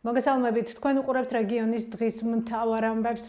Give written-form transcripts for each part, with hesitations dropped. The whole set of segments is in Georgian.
მოგესალმებით, თქვენ უყურებთ რეგიონის დღის მთავარ ამბებს.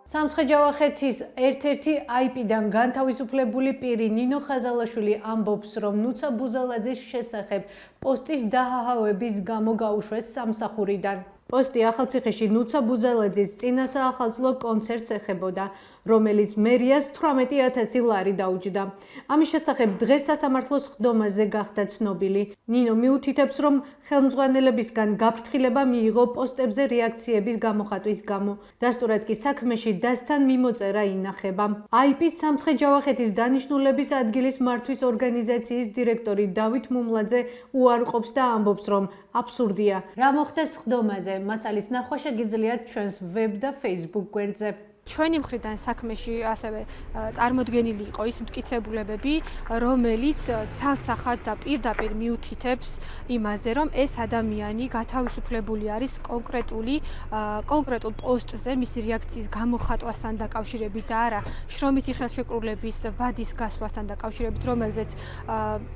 სამცხე-ჯავახეთის ერთ-ერთი IP-დან განთავისუფლებული პირი ნინო ხაზალაშვილი ამბობს, რომ ნუცა ბუზალაძის შესახებ პოსტის დაჰაჰავების გამო გაუშვეს სამსახურიდან. პოსტი ახალციხეში ნუცა ბუზალაძის წინასაახალწლო კონცერტს ეხებოდა, რომელიც მერიას 18,000 ლარი დაუჯდა. ამის შესახებ დღეს სასამართლოს ხდომაზე გახდა ცნობილი. ნინო მიუთითებს, რომ ხელმძღვანელებისგან გაფრთხილება მიიღო პოსტებზე რეაქციების გამოხატვის გამო. დასტურად კი საქმეში დასთან მიმოწერა ინახება. IP-ის სამცხე-ჯავახეთის დანიშნულების ადგილის მართვის ორგანიზაციის დირექტორი დავით მუმლაძე უარყოფს და ამბობს, რომ აბსურდია. რა მოხდეს ხდომაზე? მასალის ნახვა შეგიძლიათ ჩვენს ვებ და Facebook გვერდზე. ჩვენი მხრიდან საქმეში ასევე წარმოდგენილი იყო ის მტკიცებულებები, რომელიც ცალსახად და პირდაპირ მიუთითებს იმაზე, რომ ეს ადამიანი გათავისუფლებული არის კონკრეტულ პოსტზე მისი რეაქციის გამოხატვასთან დაკავშირებით და არა შრომითი ხელშეკრულების ვადის გასვლასთან დაკავშირებით, რომელზეც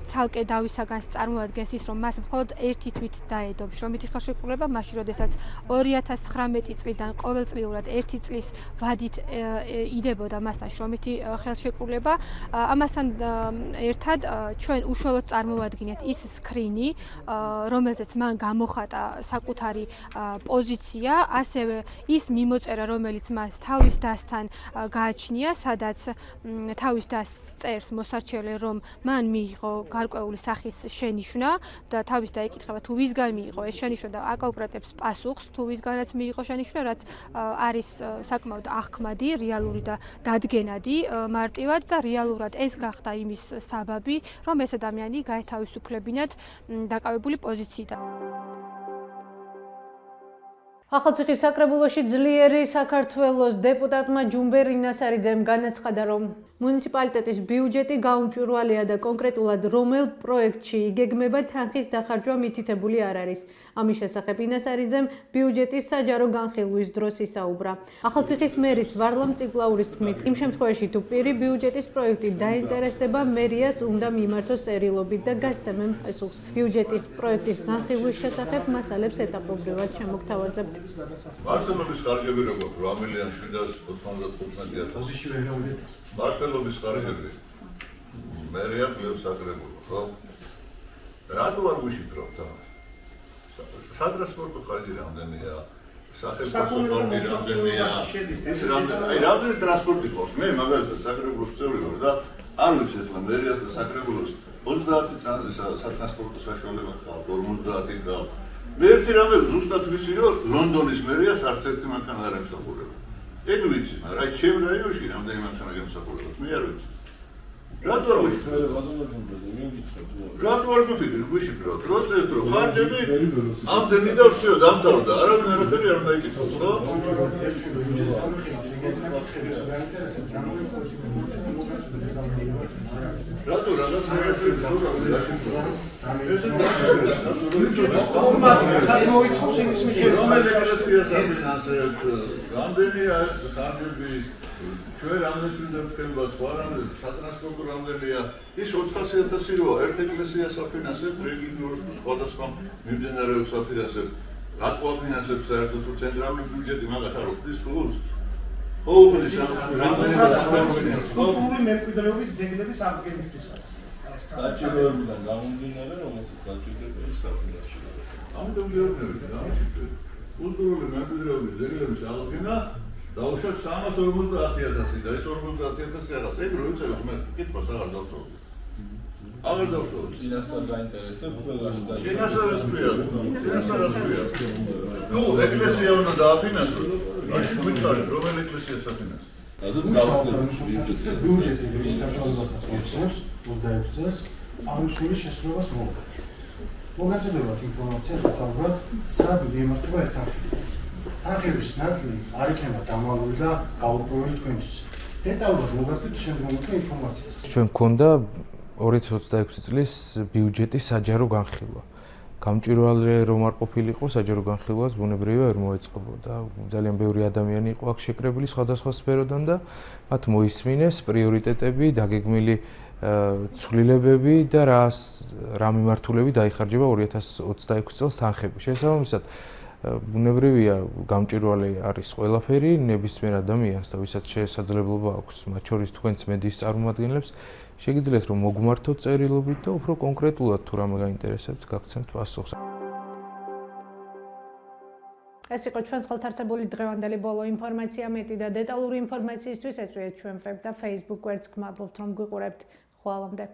ცალკე დავისაგანს წარმოადგენს ის, რომ მას მხოლოდ ერთი თვით დაედო შრომითი ხელშეკრულება, მაშინ როდესაც 2019 წლიდან ყოველწლიურად ერთი წლის იდებოდა მასთან შრომითი ხელშეკრულება. ამასთან ერთად ჩვენ უშუალოდ წარმოვადგინეთ ის სკრინი, რომელზეც მან გამოხატა საკუთარი პოზიცია, ასევე ის მიმოწერა, რომელიც მას თავის დასთან გააჩნია, სადაც თავის დასს წერს მოსარჩელე, რომ მან მიიღო გარკვეული სახის შენიშვნა და თავის დაეკითხება, თუ ვისგან მიიღო ეს შენიშვნა და აკონკრეტებს პასუხს, თუ ვისგანაც მიიღო შენიშვნა, რაც არის საკმაოდ ახმადი, რეალური და დადგენადი მარტივად და რეალურად ეს გახდა იმის საბაბი, რომ ეს ადამიანი გაეთავისუფლებინათ დაკავებული პოზიციიდან. ახალციხის საკრებულოში ძლიერი საქართველოს დეპუტატმა ჯუმბერ ინასარიძემ განაცხადა, რომ მუნიციპალიტეტის ბიუჯეტი გაუმჭვირვალეა და კონკრეტულად რომელ პროექტში იგეგმება თანხის დახარჯვა მითითებული არ არის. ამის შესახებ ინასარიძემ ბიუჯეტის საჯარო განხილვის დროს ისაუბრა. ახალციხის მერის ვარლამ წიგლაურის თქმით, იმ შემთხვევაში თუ პირი ბიუჯეტის პროექტით დაინტერესდება, მერიას უნდა მიმართოს წერილობით და გასცემენ პასუხს. ბიუჯეტის პროექტის განხილვის შესახებ მასალებს ეტაპობრივად შემოგთავაზებთ. მართლობის ხარჯები როგორ 8,795,000 მართლობის ხარჯები მერია პლუს საკრებულო, ხო? რატო არ ვიშიფროთ ამას? სატრანსპორტო ხარჯი რამდენია? სახელმწიფო ხარჯი რამდენია? ის რამდენი ტრანსპორტი ყავს? მე მაგალითად საკრებულოს წევრი ვარ და არ ვიცი ახლა მერიას და საკრებულოს 30 სატრანსპორტო საშუალება ყავს, 50 ყავს. მე ერთი რამე ზუსტად ვიცი, რომ ლონდონის მერიას არც ერთი მანქანა არ ემსახურება. ეგ ვიცი, მაგრამ ჩემ რაიონში რამდენი მანქანა ემსახურება, მე არ ვიცი. რატო არ ვიშიფროთ? რატო არ გვიფიქრეთ, ვიშიფროთ? რო წერთ, რომ ხარჯები ამდენი და всё, დამთავრდა. არავინ არაფერი არ უნდა იკითხოს, ხო? რატო რაღაც რამდენია ეს ხარჯები? ჩვენ რამდენს ვინდა ხდება სხვა რამდენი სატრანსპორტო რამდენია? ის 400,000 როა ერთ ეკლესიას აფინანსებს, რეგიონს თუ სხვადასხვა მიმდინარეობს აფინანსებს. რატო აფინანსებს საერთოდ თუ ცენტრალური ბიუჯეტი მაგათ არ ყოფნის ფულს? სტრუქტურული მემკვიდრეობის ძეგლების აღდგენისთვისაც. საჭიროებიდან გამომდინარე, რომელსაც საჭიროება ის საფინანსება. ამიტომ გეუბნებით, კულტურული მემკვიდრეობის ძეგლების აღდგენა დაუშვათ 350,000 და ეს 50,000 რაღაც ეგ რო იწევს მე კითხვას აღარ დავსვავდი. აღარ დავსვავდი. წინასწარ გაინტერესებ ყველაში და წინასწარ ნუ ეკლესია უნდა დააფინანსოს. ის ვიტყოდი რომელი ეკლესიას აფინანსებს?აზრს გავხსნით ბიუჯეტი ვის საშუალებასაც მოიცავს 26 წელს აღნიშნული შესრულებას მოუწევს. მოგაწოდებათ ინფორმაცია ხალხად სად მიემართება ეს თანხი. თანხების ნაწილი არ იქნება დამალული და გაურკვეველი თქვენთვის. დეტალურად მოგაწოდეთ შემდგომი ინფორმაციას. ჩვენ გქონდა 2026 წლის ბიუჯეტის საჯარო განხილვა. გამჭვირვალე რომ არ ყოფილიყო საჯარო განხილვას ბუნებრივია ვერ მოეწყობოდა. ძალიან ბევრი ადამიანი იყო აქ შეკრებილი სხვადასხვა სფეროდან და მათ მოისმინეს პრიორიტეტები, დაგეგმილი ცვლილებები და რა მიმართულებით დაიხარჯება 2026 წელს თანხები. შესაბამისად, ბუნებრივია გამჭვირვალე არის ყველაფერი, ნებისმიერ ადამიანს და ვისაც შესაძლებლობა აქვს, მათ შორის თქვენც მედიის წარმომადგენლებს, შეგიძლიათ რომ მოგმართოთ წერილობით და უფრო კონკრეტულად თუ რამე გაინტერესებთ, გაგცემთ პასუხს. ეს იყო ჩვენს ხელთარცებული დღევანდელი ბოლო ინფორმაცია. მეტი და დეტალური ინფორმაციისთვის ეწვიეთ ჩვენ ვებ და Facebook გვერდს. გმადლობთ რომ გვიყურებთ. ხვალამდე.